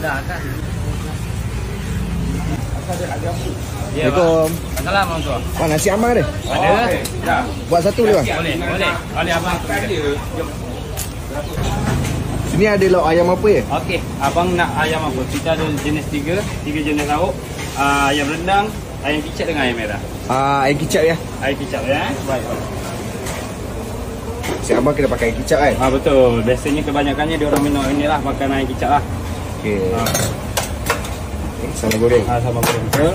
Dah kan. Assalamualaikum. Assalamualaikum orang tua. Wah, nasi ambang ada? Ada. Buat satu boleh bang? Boleh. Boleh abang. Sini ada lauk ayam apa ya? Okey, abang nak ayam apa? Kita ada jenis tiga jenis lauk. Ayam rendang, ayam kicap dengan ayam merah. Ayam kicap ya? Ayam kicap ya. Baik. Si abang kena pakai ayam kicap kan? Betul. Biasanya kebanyakannya dia orang minum inilah makan ayam kicap lah. Okey. Sama goreng. Sama goreng betul.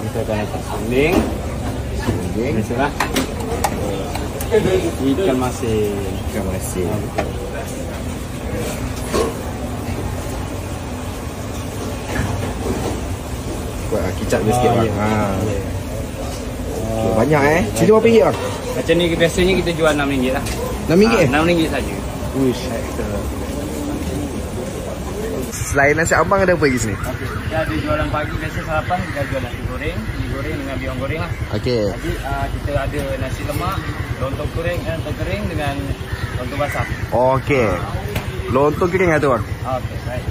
Kita akan letak sanding. Biasalah. Ikan masin. Buat kicap dia sikit bang. Banyak Sini berapa ringgit bang? Macam ni biasanya kita jual RM6 lah. RM6? RM6 saja. Uish. Selain nasi ambang ada apa lagi sini? Okey, kita ada jualan pagi biasa sarapan, kita jual nasi goreng, mi goreng dengan biang goreng lah. Okey. Jadi kita ada nasi lemak, lontong kering dengan lontong basah. Okey. Lontong kering ada bang? Okey, baik.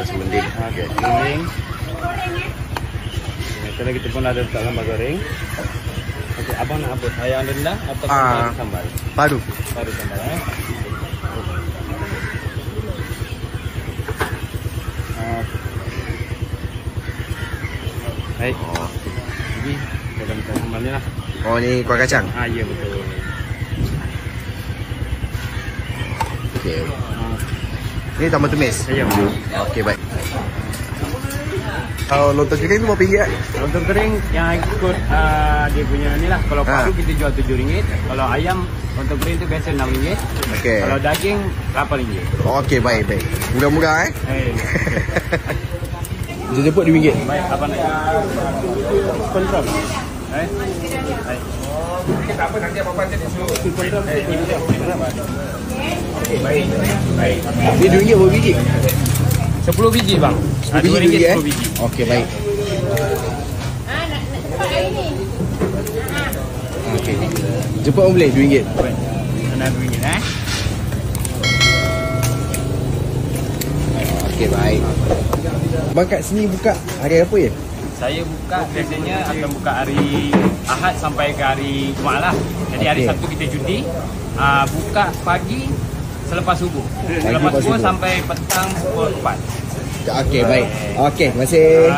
Semending. Okey, goreng. Sekarang kita pun ada letak sambal goreng. Okey, abang nak apa? Ayam rendang atau sambal? Padu sambal Baik. Jadi kita akan letak sambal ni lah. Oh, ni kuah kacang? Ya betul. Okey. Ni tambah tumis? Ya. Okey, baik. Kalau lontong kering tu berapa ringgit? Lontong kering yang ikut dia punya ni lah. Kalau padu kita jual RM7. Kalau ayam lontong kering tu biasa RM6. Okey. Kalau daging RM8. Okey, baik. Murah-murah Dia jemput RM2. Baik, apa nak? Kontrol. Baik. Tak apa, nanti apa-apa nanti disuruh. Okey, baik. Ni RM2 berapa biji? 10 biji bang. 10 biji RM2 10 biji. Okey, baik. Nak cepat hari ni. Okey. Jemput pun boleh RM2. Baik. Kena RM2 Okey, baik. Bang kat sini buka hari apa ya? Saya buka biasanya akan buka hari Ahad sampai ke hari Jumaat lah. Jadi hari Sabtu kita cuti. Buka pagi selepas subuh. Selepas subuh sampai petang pukul 4. Okey, baik. Okey, terima kasih.